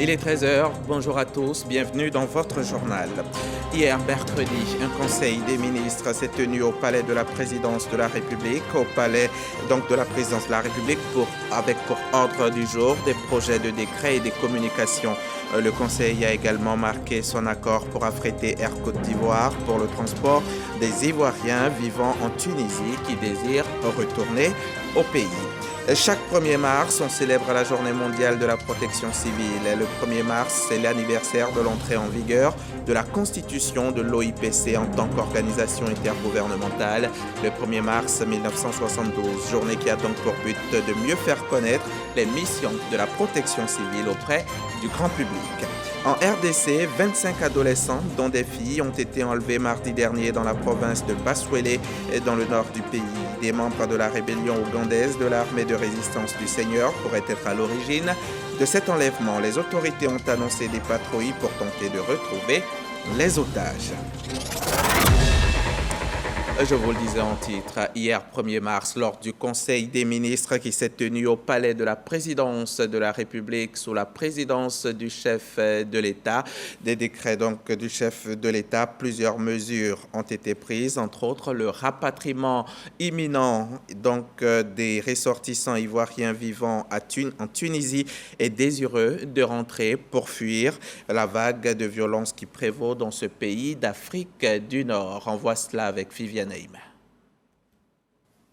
Il est 13 heures, bonjour à tous, bienvenue dans votre journal. Hier, mercredi, un conseil des ministres s'est tenu au palais de la présidence de la République, avec pour ordre du jour des projets de décret et des communications. Le conseil a également marqué son accord pour affréter Air Côte d'Ivoire pour le transport des Ivoiriens vivant en Tunisie qui désirent retourner au pays. Chaque 1er mars, on célèbre la journée mondiale de la protection civile. Le 1er mars, c'est l'anniversaire de l'entrée en vigueur de la constitution de l'OIPC en tant qu'organisation intergouvernementale. Le 1er mars 1972, journée qui a donc pour but de mieux faire connaître les missions de la protection civile auprès du grand public. En RDC, 25 adolescents, dont des filles, ont été enlevés mardi dernier dans la province de Baswele, dans le nord du pays. Des membres de la rébellion ougandaise de l'armée de résistance du Seigneur pourraient être à l'origine de cet enlèvement. Les autorités ont annoncé des patrouilles pour tenter de retrouver les otages. Je vous le disais en titre, hier 1er mars, lors du Conseil des ministres qui s'est tenu au palais de la présidence de la République sous la présidence du chef de l'État, des décrets donc du chef de l'État, plusieurs mesures ont été prises, entre autres le rapatriement imminent donc des ressortissants ivoiriens vivant en Tunisie et désireux de rentrer pour fuir la vague de violence qui prévaut dans ce pays d'Afrique du Nord. On voit cela avec Viviane.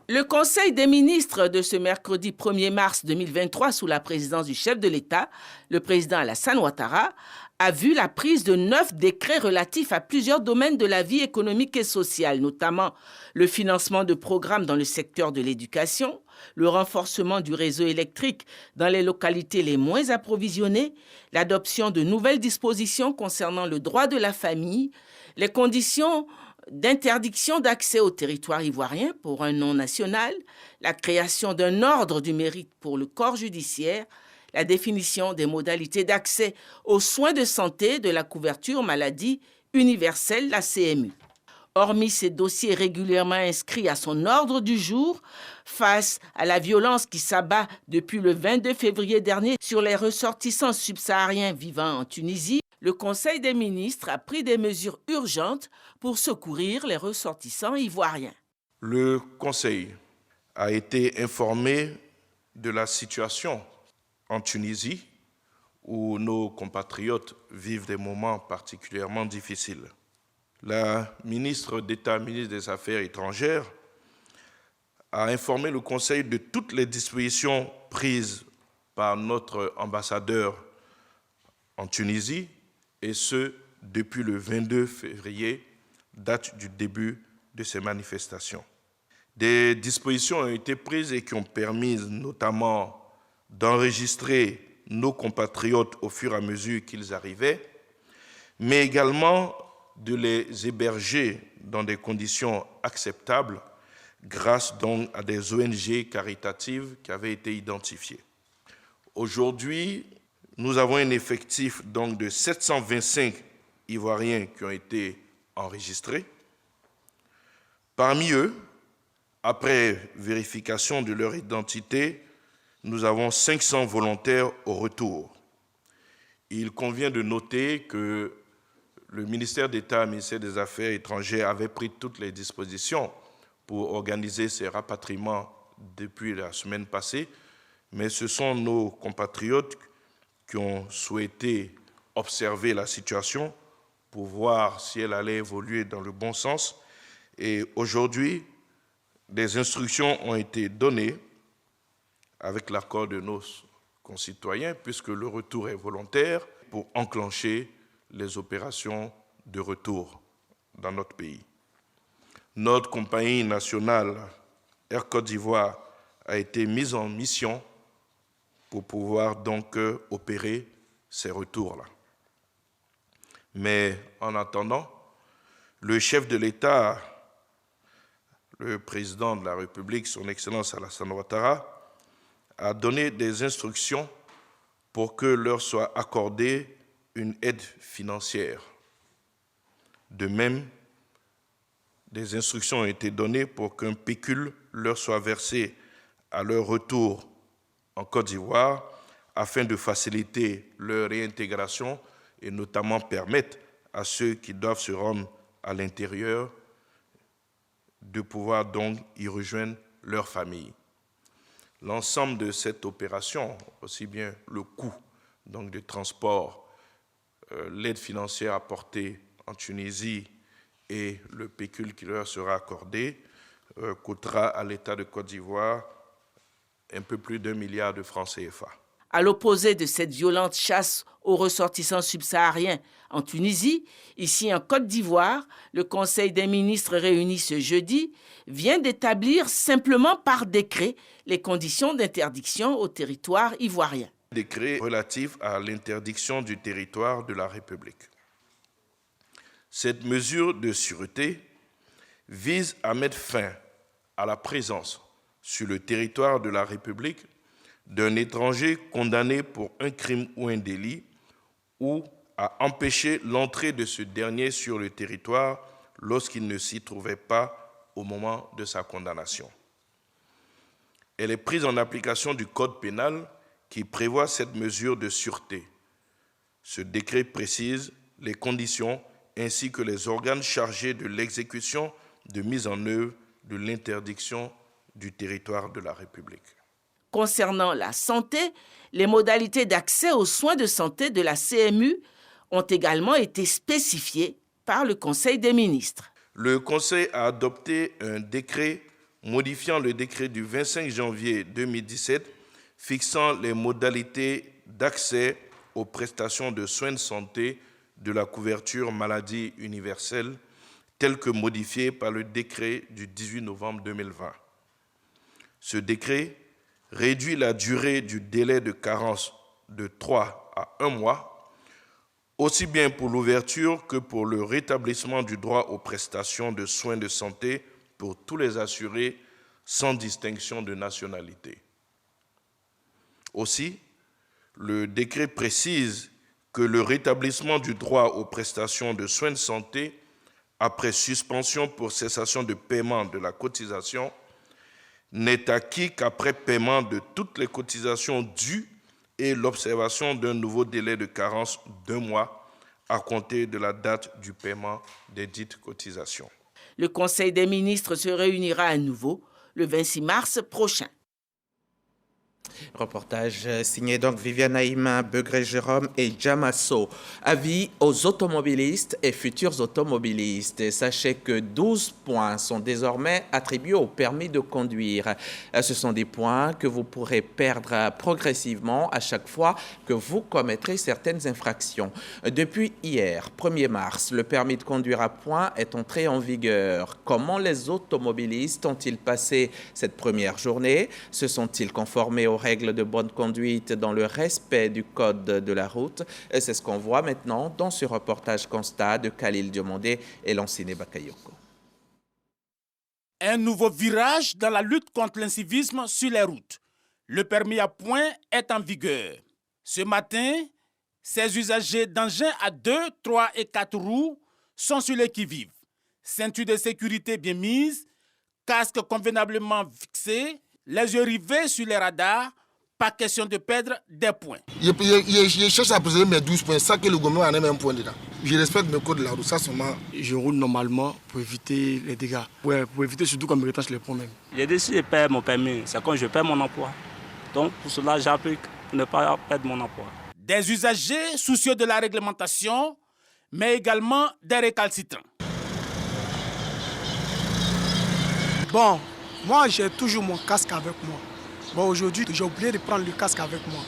Le Conseil des ministres de ce mercredi 1er mars 2023, sous la présidence du chef de l'État, le président Alassane Ouattara, a vu la prise de 9 décrets relatifs à plusieurs domaines de la vie économique et sociale, notamment le financement de programmes dans le secteur de l'éducation, le renforcement du réseau électrique dans les localités les moins approvisionnées, l'adoption de nouvelles dispositions concernant le droit de la famille, les conditions d'interdiction d'accès au territoire ivoirien pour un non national, la création d'un ordre du mérite pour le corps judiciaire, la définition des modalités d'accès aux soins de santé de la couverture maladie universelle, la CMU. Hormis ces dossiers régulièrement inscrits à son ordre du jour, face à la violence qui s'abat depuis le 22 février dernier sur les ressortissants subsahariens vivant en Tunisie, le Conseil des ministres a pris des mesures urgentes pour secourir les ressortissants ivoiriens. Le Conseil a été informé de la situation en Tunisie, où nos compatriotes vivent des moments particulièrement difficiles. La ministre d'État, ministre des Affaires étrangères, a informé le Conseil de toutes les dispositions prises par notre ambassadeur en Tunisie, et ce, depuis le 22 février, date du début de ces manifestations. Des dispositions ont été prises et qui ont permis notamment d'enregistrer nos compatriotes au fur et à mesure qu'ils arrivaient, mais également de les héberger dans des conditions acceptables grâce donc à des ONG caritatives qui avaient été identifiées. Aujourd'hui, nous avons un effectif donc de 725 Ivoiriens qui ont été enregistrés. Parmi eux, après vérification de leur identité, nous avons 500 volontaires au retour. Il convient de noter que le ministère d'État, le ministère des Affaires étrangères avait pris toutes les dispositions pour organiser ces rapatriements depuis la semaine passée, mais ce sont nos compatriotes qui ont souhaité observer la situation pour voir si elle allait évoluer dans le bon sens. Et aujourd'hui, des instructions ont été données avec l'accord de nos concitoyens, puisque le retour est volontaire, pour enclencher les opérations de retour dans notre pays. Notre compagnie nationale Air Côte d'Ivoire a été mise en mission pour pouvoir donc opérer ces retours-là. Mais en attendant, le chef de l'État, le président de la République, son Excellence Alassane Ouattara, a donné des instructions pour que leur soit accordée une aide financière. De même, des instructions ont été données pour qu'un pécule leur soit versé à leur retour en Côte d'Ivoire afin de faciliter leur réintégration et notamment permettre à ceux qui doivent se rendre à l'intérieur de pouvoir donc y rejoindre leur famille. L'ensemble de cette opération, aussi bien le coût donc, de transport, l'aide financière apportée en Tunisie et le pécule qui leur sera accordé, coûtera à l'État de Côte d'Ivoire un peu plus d'1 milliard de francs CFA. À l'opposé de cette violente chasse aux ressortissants subsahariens en Tunisie, ici en Côte d'Ivoire, le Conseil des ministres réuni ce jeudi vient d'établir simplement par décret les conditions d'interdiction au territoire ivoirien. Décret relatif à l'interdiction du territoire de la République. Cette mesure de sûreté vise à mettre fin à la présence sur le territoire de la République d'un étranger condamné pour un crime ou un délit ou à empêcher l'entrée de ce dernier sur le territoire lorsqu'il ne s'y trouvait pas au moment de sa condamnation. Elle est prise en application du Code pénal qui prévoit cette mesure de sûreté. Ce décret précise les conditions ainsi que les organes chargés de l'exécution de mise en œuvre de l'interdiction du territoire de la République. Concernant la santé, les modalités d'accès aux soins de santé de la CMU ont également été spécifiées par le Conseil des ministres. Le Conseil a adopté un décret modifiant le décret du 25 janvier 2017 fixant les modalités d'accès aux prestations de soins de santé de la couverture maladie universelle telles que modifiées par le décret du 18 novembre 2020. Ce décret réduit la durée du délai de carence de 3 à 1 mois, aussi bien pour l'ouverture que pour le rétablissement du droit aux prestations de soins de santé pour tous les assurés sans distinction de nationalité. Aussi, le décret précise que le rétablissement du droit aux prestations de soins de santé après suspension pour cessation de paiement de la cotisation n'est acquis qu'après paiement de toutes les cotisations dues et l'observation d'un nouveau délai de carence d'1 mois à compter de la date du paiement des dites cotisations. Le Conseil des ministres se réunira à nouveau le 26 mars prochain. Reportage signé donc Viviane Haïma, Begré-Jérôme et Jamasso. Avis aux automobilistes et futurs automobilistes. Sachez que 12 points sont désormais attribués au permis de conduire. Ce sont des points que vous pourrez perdre progressivement à chaque fois que vous commettrez certaines infractions. Depuis hier, 1er mars, le permis de conduire à points est entré en vigueur. Comment les automobilistes ont-ils passé cette première journée? Se sont-ils conformés aux règles de bonne conduite dans le respect du code de la route? C'est ce qu'on voit maintenant dans ce reportage constat de Khalil Diomondé et Lanciné Bakayoko. Un nouveau virage dans la lutte contre l'incivisme sur les routes. Le permis à points est en vigueur. Ce matin, ces usagers d'engins à 2, 3 et 4 roues sont sur le qui-vive. Ceinture de sécurité bien mise, casque convenablement fixé, les yeux rivés sur les radars, pas question de perdre des points. Je cherche à poser mes 12 points, ça que le gouvernement en a même point dedans. Je respecte mes codes de la route, ça seulement. Je roule normalement pour éviter les dégâts. Ouais, pour éviter surtout quand me retâche les problèmes. J'ai décidé de perdre mon permis, c'est quand je perds mon emploi. Donc pour cela, j'applique pour ne pas perdre mon emploi. Des usagers soucieux de la réglementation, mais également des récalcitrants. Bon, moi j'ai toujours mon casque avec moi. Bon, aujourd'hui, j'ai oublié de prendre le casque avec moi.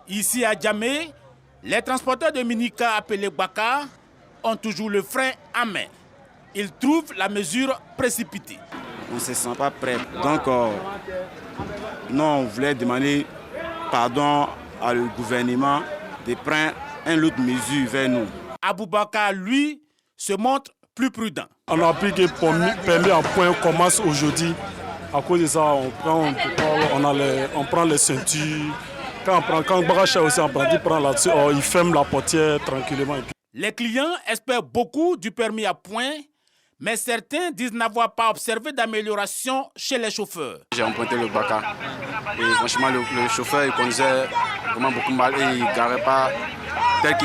Ici à Djamé, les transporteurs de minicar appelés Baka ont toujours le frein à main. Ils trouvent la mesure précipitée. On ne se sent pas prêt. Donc, nous, on voulait demander pardon au gouvernement de prendre une autre mesure vers nous. Aboubakar, lui, se montre plus prudent. On a appris que le permis à point commence aujourd'hui. À cause de ça, on prend les ceintures. Quand Baracha aussi on prend là-dessus, il ferme la portière tranquillement. Les clients espèrent beaucoup du permis à point, Mais certains disent n'avoir pas observé d'amélioration chez les chauffeurs. J'ai emprunté le Baka et franchement le chauffeur il conduisait vraiment beaucoup mal et il ne garait pas tel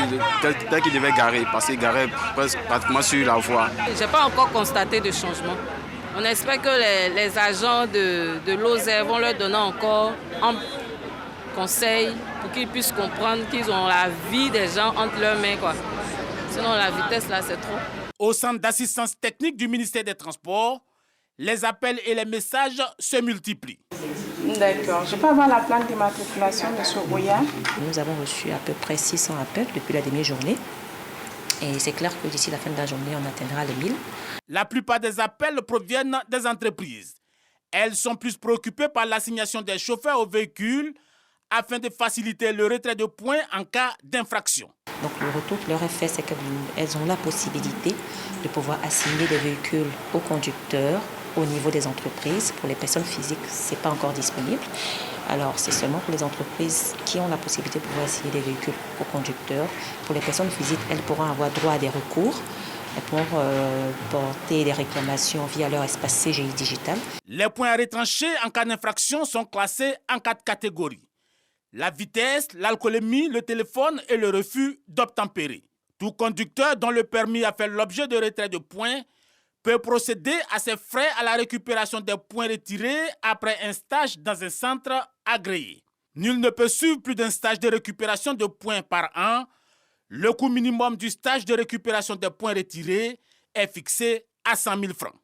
qu'il devait garer parce qu'il garait presque pratiquement sur la voie. Je n'ai pas encore constaté de changement. On espère que les agents de l'OSER vont leur donner encore un conseil pour qu'ils puissent comprendre qu'ils ont la vie des gens entre leurs mains, quoi. Sinon la vitesse là c'est trop. Au centre d'assistance technique du ministère des Transports, les appels et les messages se multiplient. D'accord. Je peux avoir la plaque d'immatriculation, M. Oya? Nous avons reçu à peu près 600 appels depuis la demi-journée. Et c'est clair que d'ici la fin de la journée, on atteindra les 1000. La plupart des appels proviennent des entreprises. Elles sont plus préoccupées par l'assignation des chauffeurs aux véhicules afin de faciliter le retrait de points en cas d'infraction. Donc le retour qui leur est fait, c'est qu'elles ont la possibilité de pouvoir assigner des véhicules aux conducteurs au niveau des entreprises. Pour les personnes physiques, ce n'est pas encore disponible. Alors c'est seulement pour les entreprises qui ont la possibilité de pouvoir assigner des véhicules aux conducteurs. Pour les personnes physiques, elles pourront avoir droit à des recours pour porter des réclamations via leur espace CGI digital. Les points à retrancher en cas d'infraction sont classés en 4 catégories. La vitesse, l'alcoolémie, le téléphone et le refus d'obtempérer. Tout conducteur dont le permis a fait l'objet de retrait de points peut procéder à ses frais à la récupération des points retirés après un stage dans un centre agréé. Nul ne peut suivre plus d'un stage de récupération de points par an. Le coût minimum du stage de récupération des points retirés est fixé à 100 000 francs.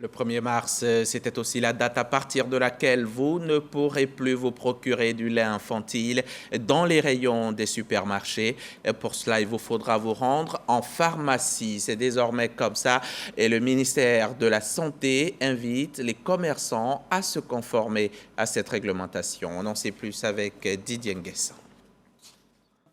Le 1er mars, c'était aussi la date à partir de laquelle vous ne pourrez plus vous procurer du lait infantile dans les rayons des supermarchés. Et pour cela, il vous faudra vous rendre en pharmacie. C'est désormais comme ça. Et le ministère de la Santé invite les commerçants à se conformer à cette réglementation. On en sait plus avec Didier Nguessan.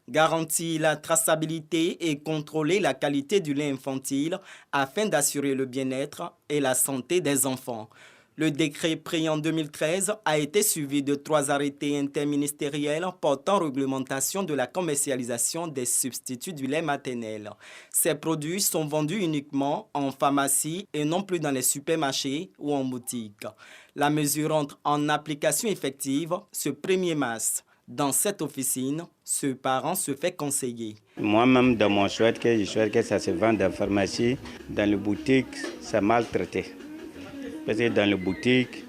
Garantir la traçabilité et contrôler la qualité du lait infantile afin d'assurer le bien-être et la santé des enfants. Le décret pris en 2013 a été suivi de 3 arrêtés interministériels portant réglementation de la commercialisation des substituts du lait maternel. Ces produits sont vendus uniquement en pharmacie et non plus dans les supermarchés ou en boutique. La mesure entre en application effective ce 1er mars. Dans cette officine, ce parent se fait conseiller. Moi-même, dans mon souhait que ça se vende en pharmacie, dans les boutiques, c'est maltraité. Parce que dans les boutiques,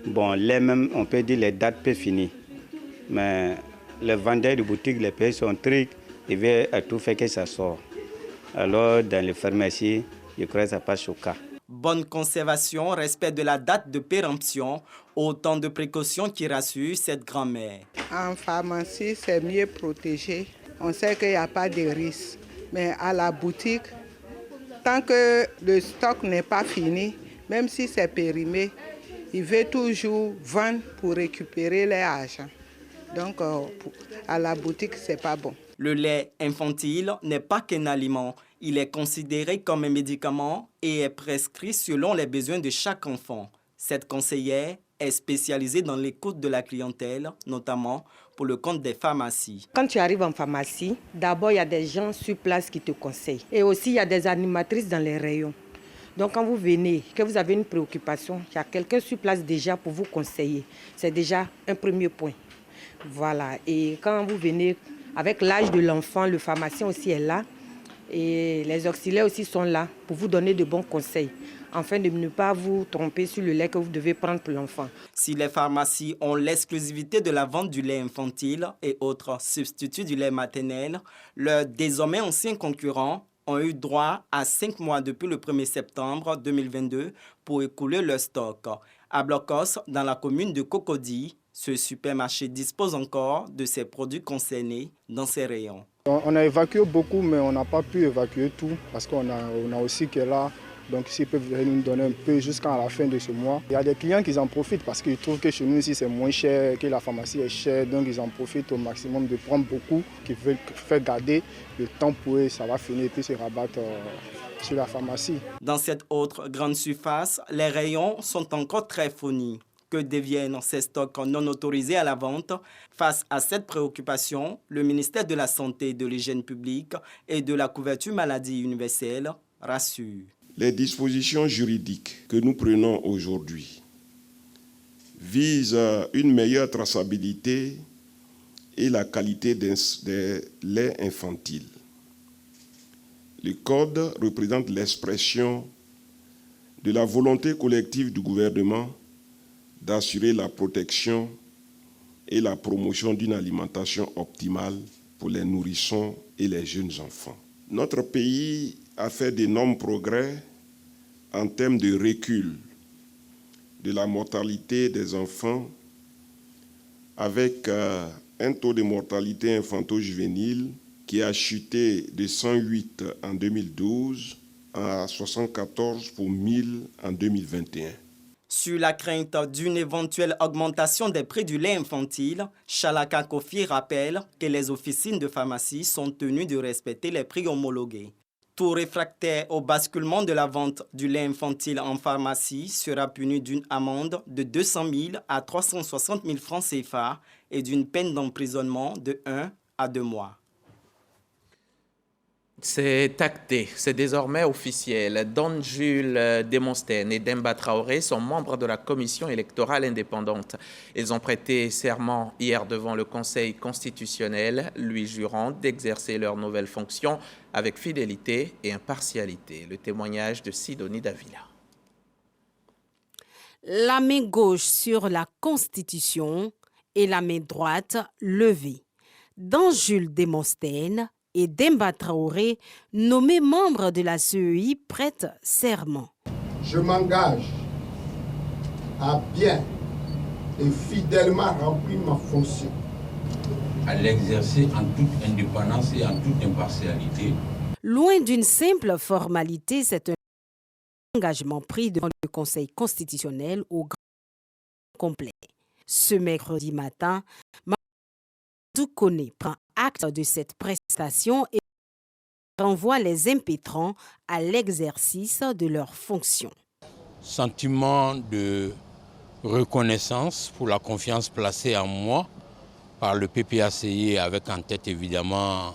bon, les mêmes, on peut dire les dates peuvent finir. Mais les vendeurs de boutiques, les pays sont stricts, ils veulent à tout faire que ça sort. Alors, dans les pharmacies, je crois que ça passe au cas. Bonne conservation, respect de la date de péremption, autant de précautions qui rassurent cette grand-mère. En pharmacie, c'est mieux protégé. On sait qu'il n'y a pas de risque. Mais à la boutique, tant que le stock n'est pas fini, même si c'est périmé, ils veulent toujours vendre pour récupérer leur argent. Donc, à la boutique, ce n'est pas bon. Le lait infantile n'est pas qu'un aliment. Il est considéré comme un médicament et est prescrit selon les besoins de chaque enfant. Cette conseillère est spécialisée dans l'écoute de la clientèle, notamment pour le compte des pharmacies. Quand tu arrives en pharmacie, d'abord, il y a des gens sur place qui te conseillent. Et aussi, il y a des animatrices dans les rayons. Donc, quand vous venez, que vous avez une préoccupation, il y a quelqu'un sur place déjà pour vous conseiller. C'est déjà un premier point. Voilà. Et quand vous venez, avec l'âge de l'enfant, le pharmacien aussi est là. Et les auxiliaires aussi sont là pour vous donner de bons conseils, afin de ne pas vous tromper sur le lait que vous devez prendre pour l'enfant. Si les pharmacies ont l'exclusivité de la vente du lait infantile et autres substituts du lait maternel, leurs désormais anciens concurrents ont eu droit à 5 mois depuis le 1er septembre 2022 pour écouler leur stock. À Blocos, dans la commune de Cocody, ce supermarché dispose encore de ces produits concernés dans ses rayons. On a évacué beaucoup, mais on n'a pas pu évacuer tout parce qu'on a aussi qui est là. Donc s'ils peuvent nous donner un peu jusqu'à la fin de ce mois. Il y a des clients qui en profitent parce qu'ils trouvent que chez nous ici c'est moins cher, que la pharmacie est chère. Donc ils en profitent au maximum de prendre beaucoup, qui veulent faire garder le temps pour eux. Ça va finir et puis se rabattre sur la pharmacie. Dans cette autre grande surface, les rayons sont encore très fournis. Que deviennent ces stocks non autorisés à la vente? Face à cette préoccupation, le ministère de la Santé et de l'Hygiène publique et de la couverture maladie universelle rassure. Les dispositions juridiques que nous prenons aujourd'hui visent une meilleure traçabilité et la qualité des laits infantiles. Le Code représente l'expression de la volonté collective du gouvernement d'assurer la protection et la promotion d'une alimentation optimale pour les nourrissons et les jeunes enfants. Notre pays a fait d'énormes progrès en termes de recul de la mortalité des enfants avec un taux de mortalité infanto-juvénile qui a chuté de 108 en 2012 à 74 pour 1000 en 2021. Sur la crainte d'une éventuelle augmentation des prix du lait infantile, Chalaka Kofi rappelle que les officines de pharmacie sont tenues de respecter les prix homologués. Tout réfractaire au basculement de la vente du lait infantile en pharmacie sera puni d'une amende de 200 000 à 360 000 francs CFA et d'une peine d'emprisonnement de 1 à 2 mois. C'est acté, c'est désormais officiel. Don Jules Demosthène et Demba Traoré sont membres de la commission électorale indépendante. Ils ont prêté serment hier devant le Conseil constitutionnel, lui jurant d'exercer leurs nouvelles fonctions avec fidélité et impartialité. Le témoignage de Sidonie Davila. La main gauche sur la Constitution et la main droite levée. Don Jules Demosthène et Demba Traoré, nommés membres de la CEI, prêtent serment. Je m'engage à bien et fidèlement remplir ma fonction. À l'exercer en toute indépendance et en toute impartialité. Loin d'une simple formalité, c'est un engagement pris devant le Conseil constitutionnel au grand complet. Ce mercredi matin, Mamadou Koné prend acte de cette prestation et renvoie les impétrants à l'exercice de leurs fonctions. Sentiment de reconnaissance pour la confiance placée en moi par le PPACI avec en tête évidemment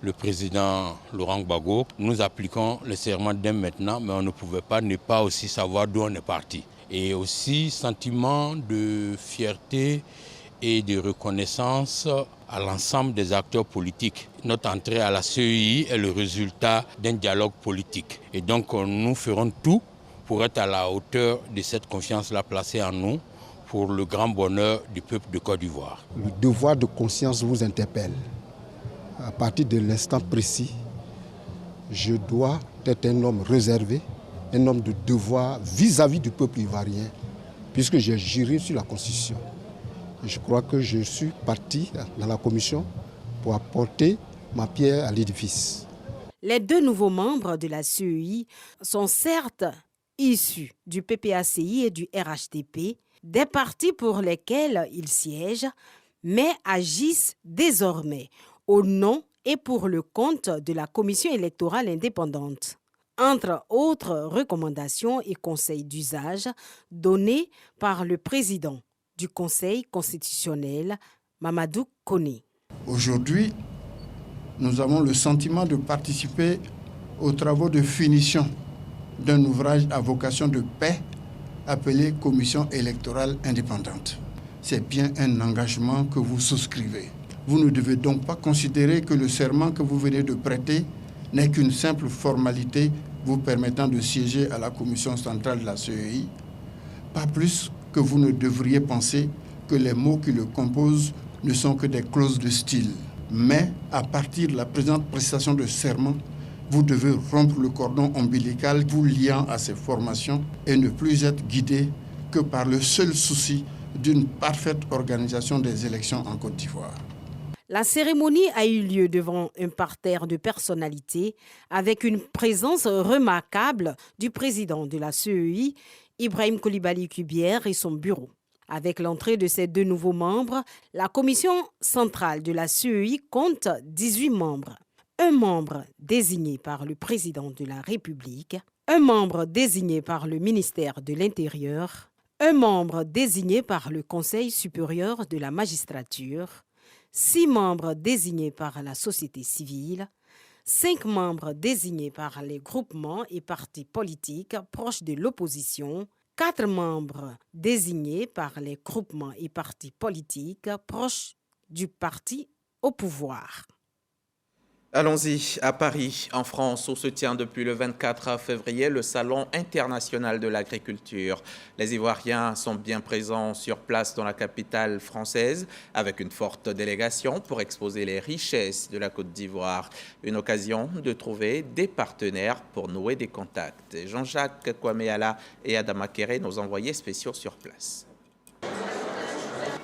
le président Laurent Gbagbo. Nous appliquons le serment dès maintenant, mais on ne pouvait pas ne pas aussi savoir d'où on est parti. Et aussi sentiment de fierté et de reconnaissance à l'ensemble des acteurs politiques. Notre entrée à la CEI est le résultat d'un dialogue politique. Et donc nous ferons tout pour être à la hauteur de cette confiance-là placée en nous pour le grand bonheur du peuple de Côte d'Ivoire. Le devoir de conscience vous interpelle. À partir de l'instant précis, je dois être un homme réservé, un homme de devoir vis-à-vis du peuple ivoirien, puisque j'ai juré sur la Constitution. Je crois que je suis parti dans la commission pour apporter ma pierre à l'édifice. Les deux nouveaux membres de la CEI sont certes issus du PPACI et du RHDP, des partis pour lesquels ils siègent, mais agissent désormais au nom et pour le compte de la commission électorale indépendante. Entre autres recommandations et conseils d'usage donnés par le président du Conseil constitutionnel, Mamadou Koné. Aujourd'hui, nous avons le sentiment de participer aux travaux de finition d'un ouvrage à vocation de paix appelé Commission électorale indépendante. C'est bien un engagement que vous souscrivez. Vous ne devez donc pas considérer que le serment que vous venez de prêter n'est qu'une simple formalité vous permettant de siéger à la commission centrale de la CEI, pas plus que vous ne devriez penser que les mots qui le composent ne sont que des clauses de style. Mais à partir de la présente prestation de serment, vous devez rompre le cordon ombilical vous liant à ces formations et ne plus être guidé que par le seul souci d'une parfaite organisation des élections en Côte d'Ivoire. La cérémonie a eu lieu devant un parterre de personnalités avec une présence remarquable du président de la CEI, Ibrahim Coulibaly Kubière, et son bureau. Avec l'entrée de ces deux nouveaux membres, la commission centrale de la CEI compte 18 membres. Un membre désigné par le président de la République, un membre désigné par le ministère de l'Intérieur, un membre désigné par le Conseil supérieur de la magistrature, 6 membres désignés par la société civile, 5 membres désignés par les groupements et partis politiques proches de l'opposition, 4 membres désignés par les groupements et partis politiques proches du parti au pouvoir. Allons-y à Paris, en France, où se tient depuis le 24 février le Salon international de l'agriculture. Les Ivoiriens sont bien présents sur place dans la capitale française, avec une forte délégation pour exposer les richesses de la Côte d'Ivoire. Une occasion de trouver des partenaires pour nouer des contacts. Jean-Jacques Kwameala et Adama Kéré, nos envoyés spéciaux sur place.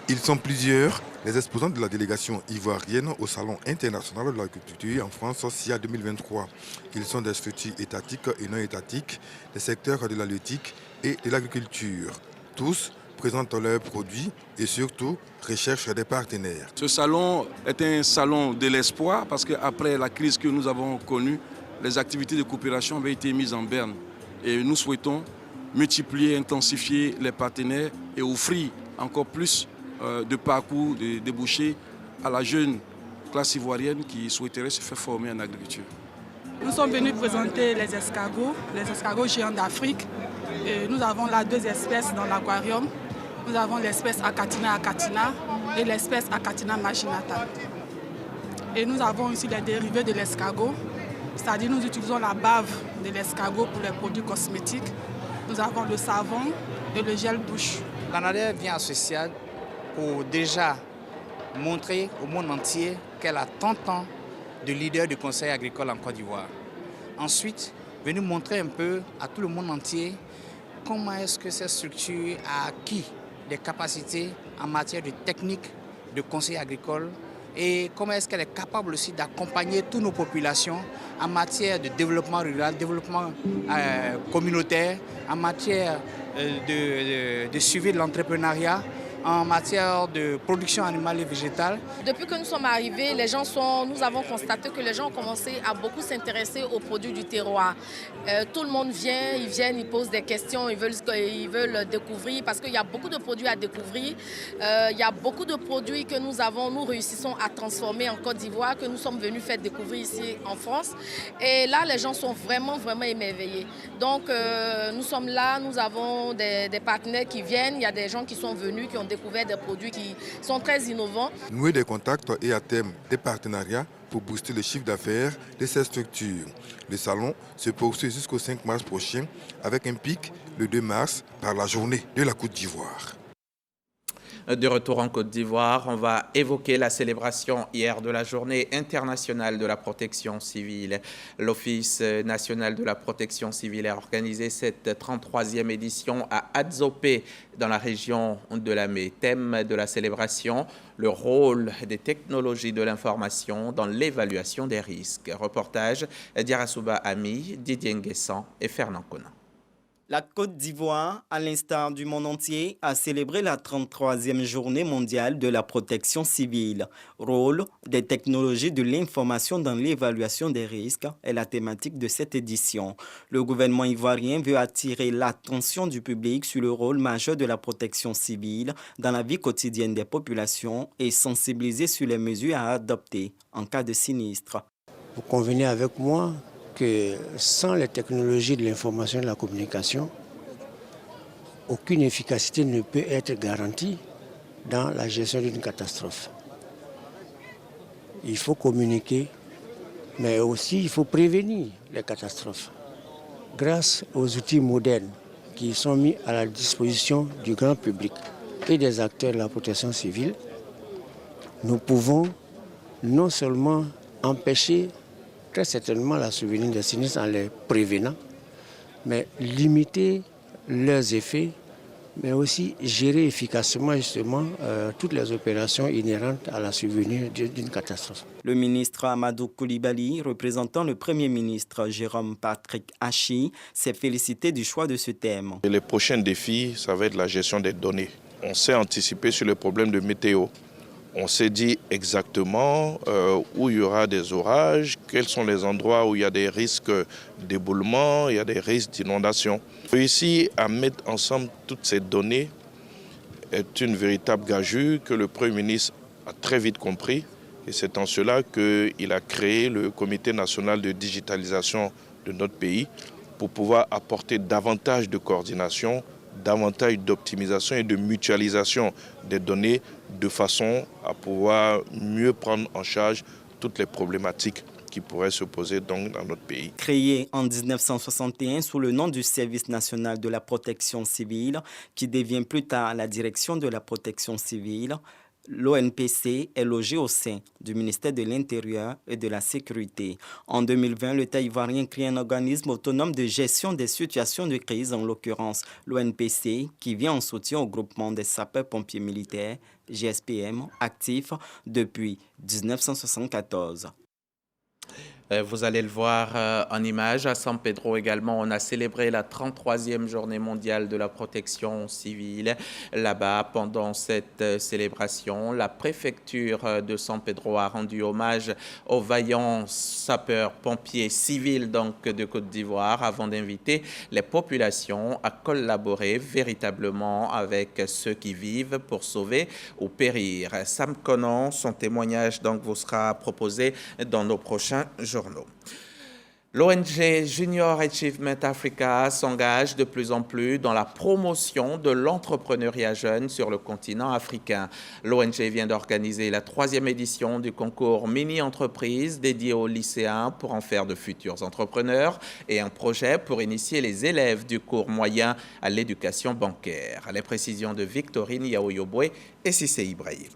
Ils sont plusieurs, les exposants de la délégation ivoirienne au Salon international de l'agriculture en France SIA 2023. Ils sont des structures étatiques et non étatiques, des secteurs de l'halieutique et de l'agriculture. Tous présentent leurs produits et surtout recherchent des partenaires. Ce salon est un salon de l'espoir parce qu'après la crise que nous avons connue, les activités de coopération avaient été mises en berne. Et nous souhaitons multiplier, intensifier les partenaires et offrir encore plus de parcours, de débouchés à la jeune classe ivoirienne qui souhaiterait se faire former en agriculture. Nous sommes venus présenter les escargots géants d'Afrique. Nous avons là 2 espèces dans l'aquarium. Nous avons l'espèce Achatina achatina et l'espèce Achatina machinata. Et nous avons aussi les dérivés de l'escargot, c'est-à-dire nous utilisons la bave de l'escargot pour les produits cosmétiques. Nous avons le savon et le gel douche. L'ANADER vient à ce stade pour déjà montrer au monde entier qu'elle a 30 ans de leader du Conseil agricole en Côte d'Ivoire. Ensuite, venir montrer un peu à tout le monde entier comment est-ce que cette structure a acquis des capacités en matière de technique, de conseil agricole et comment est-ce qu'elle est capable aussi d'accompagner toutes nos populations en matière de développement rural, développement communautaire, en matière de suivi de l'entrepreneuriat, en matière de production animale et végétale. Depuis que nous sommes arrivés, nous avons constaté que les gens ont commencé à beaucoup s'intéresser aux produits du terroir. Tout le monde vient, ils posent des questions, ils veulent découvrir parce qu'il y a beaucoup de produits à découvrir. Il y a beaucoup de produits que nous réussissons à transformer en Côte d'Ivoire, que nous sommes venus faire découvrir ici en France. Et là, les gens sont vraiment émerveillés. Donc, nous sommes là, nous avons des partenaires qui viennent, il y a des gens qui sont venus, qui ont découvert des produits qui sont très innovants. Nouer des contacts et à terme des partenariats pour booster le chiffre d'affaires de ces structures. Le salon se poursuit jusqu'au 5 mars prochain avec un pic le 2 mars par la journée de la Côte d'Ivoire. De retour en Côte d'Ivoire, on va évoquer la célébration hier de la Journée internationale de la protection civile. L'Office national de la protection civile a organisé cette 33e édition à Adzopé, dans la région de Lamé. Thème de la célébration, le rôle des technologies de l'information dans l'évaluation des risques. Reportage d'Yarasuba Ami, Didier Nguessan et Fernand Conan. La Côte d'Ivoire, à l'instar du monde entier, a célébré la 33e journée mondiale de la protection civile. Rôle des technologies de l'information dans l'évaluation des risques est la thématique de cette édition. Le gouvernement ivoirien veut attirer l'attention du public sur le rôle majeur de la protection civile dans la vie quotidienne des populations et sensibiliser sur les mesures à adopter en cas de sinistre. Vous convenez avec moi que sans les technologies de l'information et de la communication, aucune efficacité ne peut être garantie dans la gestion d'une catastrophe. Il faut communiquer, mais aussi il faut prévenir les catastrophes. Grâce aux outils modernes qui sont mis à la disposition du grand public et des acteurs de la protection civile, nous pouvons non seulement empêcher très certainement la survenue des sinistres en les prévenant, mais limiter leurs effets, mais aussi gérer efficacement justement toutes les opérations inhérentes à la survenue d'une catastrophe. Le ministre Amadou Coulibaly, représentant le Premier ministre Jérôme Patrick Hachi, s'est félicité du choix de ce thème. Et les prochains défis, ça va être la gestion des données. On s'est anticipé sur le problème de météo. On s'est dit exactement où il y aura des orages, quels sont les endroits où il y a des risques d'éboulement, il y a des risques d'inondation. Réussir à mettre ensemble toutes ces données, est une véritable gageure que le Premier ministre a très vite compris Et c'est en cela qu'il a créé le Comité national de digitalisation de notre pays pour pouvoir apporter davantage de coordination, davantage d'optimisation et de mutualisation des données de façon à pouvoir mieux prendre en charge toutes les problématiques qui pourraient se poser donc dans notre pays. Créé en 1961 sous le nom du Service national de la protection civile, qui devient plus tard la Direction de la protection civile, l'ONPC est logé au sein du ministère de l'Intérieur et de la Sécurité. En 2020, l'État ivoirien crée un organisme autonome de gestion des situations de crise, en l'occurrence l'ONPC, qui vient en soutien au groupement des sapeurs-pompiers militaires, GSPM, actif depuis 1974. Vous allez le voir en image. À San Pedro également, on a célébré la 33e journée mondiale de la protection civile. Là-bas, pendant cette célébration, la préfecture de San Pedro a rendu hommage aux vaillants sapeurs-pompiers civils donc, de Côte d'Ivoire avant d'inviter les populations à collaborer véritablement avec ceux qui vivent pour sauver ou périr. Sam Conan, son témoignage donc, vous sera proposé dans nos prochains journaux. L'ONG Junior Achievement Africa s'engage de plus en plus dans la promotion de l'entrepreneuriat jeune sur le continent africain. L'ONG vient d'organiser la 3e édition du concours mini-entreprise dédié aux lycéens pour en faire de futurs entrepreneurs et un projet pour initier les élèves du cours moyen à l'éducation bancaire. Les précisions de Victorine Yaoyobwe et Sissé Ibrahim.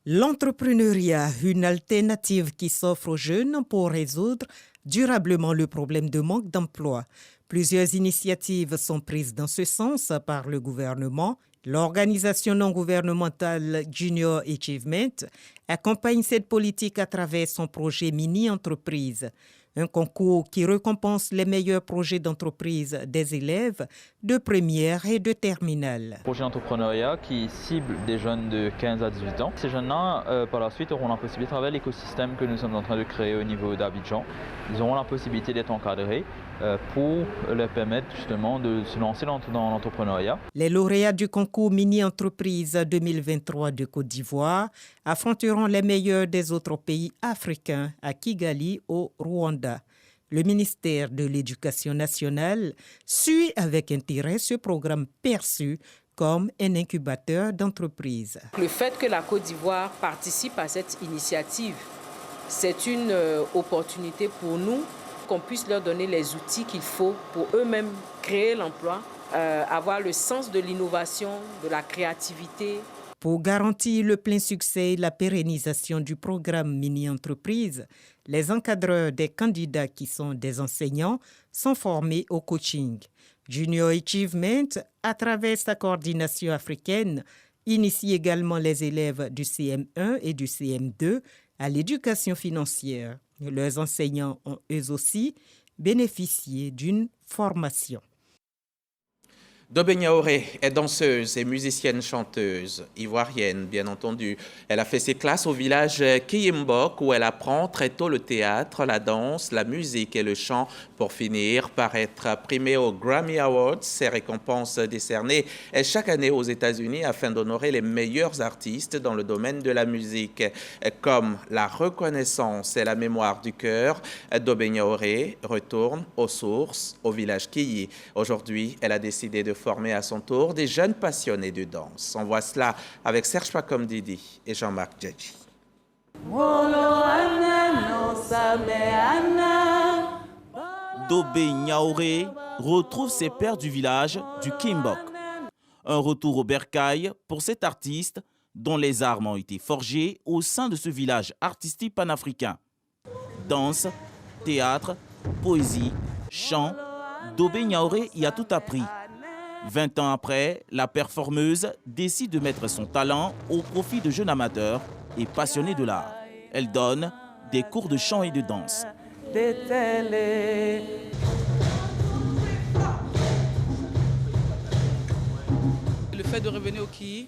L'entrepreneuriat, une alternative qui s'offre aux jeunes pour résoudre durablement le problème de manque d'emploi. Plusieurs initiatives sont prises dans ce sens par le gouvernement. L'organisation non gouvernementale Junior Achievement accompagne cette politique à travers son projet Mini-entreprise, un concours qui récompense les meilleurs projets d'entreprise des élèves de première et de terminale. Projet d'entrepreneuriat qui cible des jeunes de 15 à 18 ans. Ces jeunes-là, par la suite, auront la possibilité, à travers l'écosystème que nous sommes en train de créer au niveau d'Abidjan, ils auront la possibilité d'être encadrés pour leur permettre justement de se lancer dans l'entrepreneuriat. Les lauréats du concours Mini-entreprise 2023 de Côte d'Ivoire affronteront les meilleurs des autres pays africains à Kigali, au Rwanda. Le ministère de l'Éducation nationale suit avec intérêt ce programme perçu comme un incubateur d'entreprise. Le fait que la Côte d'Ivoire participe à cette initiative, c'est une opportunité pour nous qu'on puisse leur donner les outils qu'il faut pour eux-mêmes créer l'emploi, avoir le sens de l'innovation, de la créativité. Pour garantir le plein succès et la pérennisation du programme Mini-entreprise, les encadreurs des candidats qui sont des enseignants sont formés au coaching. Junior Achievement, à travers sa coordination africaine, initie également les élèves du CM1 et du CM2 à l'éducation financière. Leurs enseignants ont eux aussi bénéficié d'une formation. Dobé Niaoré est danseuse et musicienne-chanteuse, ivoirienne bien entendu. Elle a fait ses classes au village Kiyimbok où elle apprend très tôt le théâtre, la danse, la musique et le chant pour finir par être primée aux Grammy Awards, ces récompenses décernées chaque année aux États-Unis afin d'honorer les meilleurs artistes dans le domaine de la musique. Comme la reconnaissance et la mémoire du cœur, Dobé Niaoré retourne aux sources, au village Kiyi. Aujourd'hui, elle a décidé de former à son tour des jeunes passionnés de danse. On voit cela avec Serge Pacom Didi et Jean-Marc Djadji. Dobé Niaoré retrouve ses pères du village du Kimbok. Un retour au bercail pour cet artiste dont les armes ont été forgées au sein de ce village artistique panafricain. Danse, théâtre, poésie, chant, Dobé Niaoré y a tout appris. 20 ans après, la performeuse décide de mettre son talent au profit de jeunes amateurs et passionnés de l'art. Elle donne des cours de chant et de danse. Le fait de revenir au Kiyi,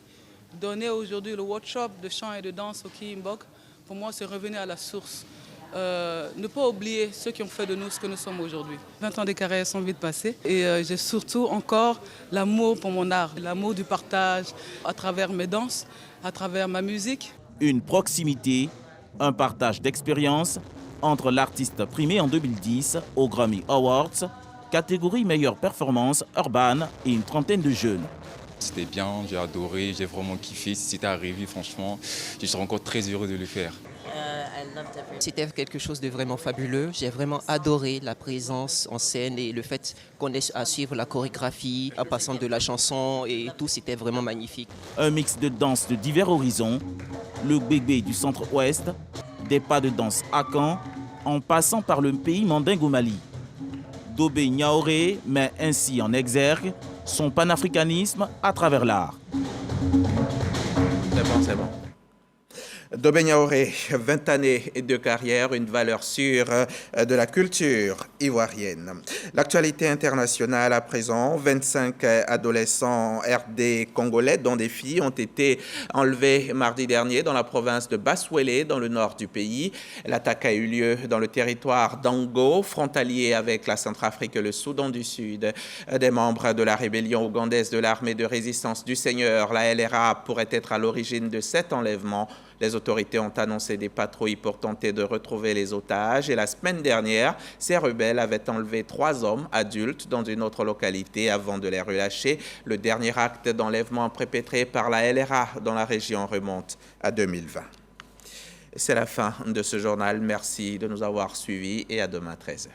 donner aujourd'hui le workshop de chant et de danse au Kiyimbok, pour moi c'est revenir à la source. Ne pas oublier ceux qui ont fait de nous ce que nous sommes aujourd'hui. 20 ans de carrière sont vite passés et j'ai surtout encore l'amour pour mon art, l'amour du partage à travers mes danses, à travers ma musique. Une proximité, un partage d'expérience entre l'artiste primé en 2010 aux Grammy Awards, catégorie meilleure performance urbaine et une trentaine de jeunes. C'était bien, j'ai adoré, j'ai vraiment kiffé. Si c'était arrivé, franchement, je serais encore très heureux de le faire. C'était quelque chose de vraiment fabuleux. J'ai vraiment adoré la présence en scène et le fait qu'on ait à suivre la chorégraphie, en passant de la chanson et tout, c'était vraiment magnifique. Un mix de danse de divers horizons, le bébé du centre-ouest, des pas de danse à Caen, en passant par le pays mandingue au Mali. Dobé Niaoré met ainsi en exergue son panafricanisme à travers l'art. C'est bon. Dobé Niaoré, 20 années de carrière, une valeur sûre de la culture ivoirienne. L'actualité internationale à présent, 25 adolescents RD congolais, dont des filles, ont été enlevés mardi dernier dans la province de Basse-Ouélé, dans le nord du pays. L'attaque a eu lieu dans le territoire d'Ango, frontalier avec la Centrafrique et le Soudan du Sud. Des membres de la rébellion ougandaise de l'armée de résistance du Seigneur, la LRA, pourraient être à l'origine de cet enlèvement. Les autorités ont annoncé des patrouilles pour tenter de retrouver les otages et la semaine dernière, ces rebelles avaient enlevé 3 hommes adultes dans une autre localité avant de les relâcher. Le dernier acte d'enlèvement perpétré par la LRA dans la région remonte à 2020. C'est la fin de ce journal. Merci de nous avoir suivis et à demain 13h.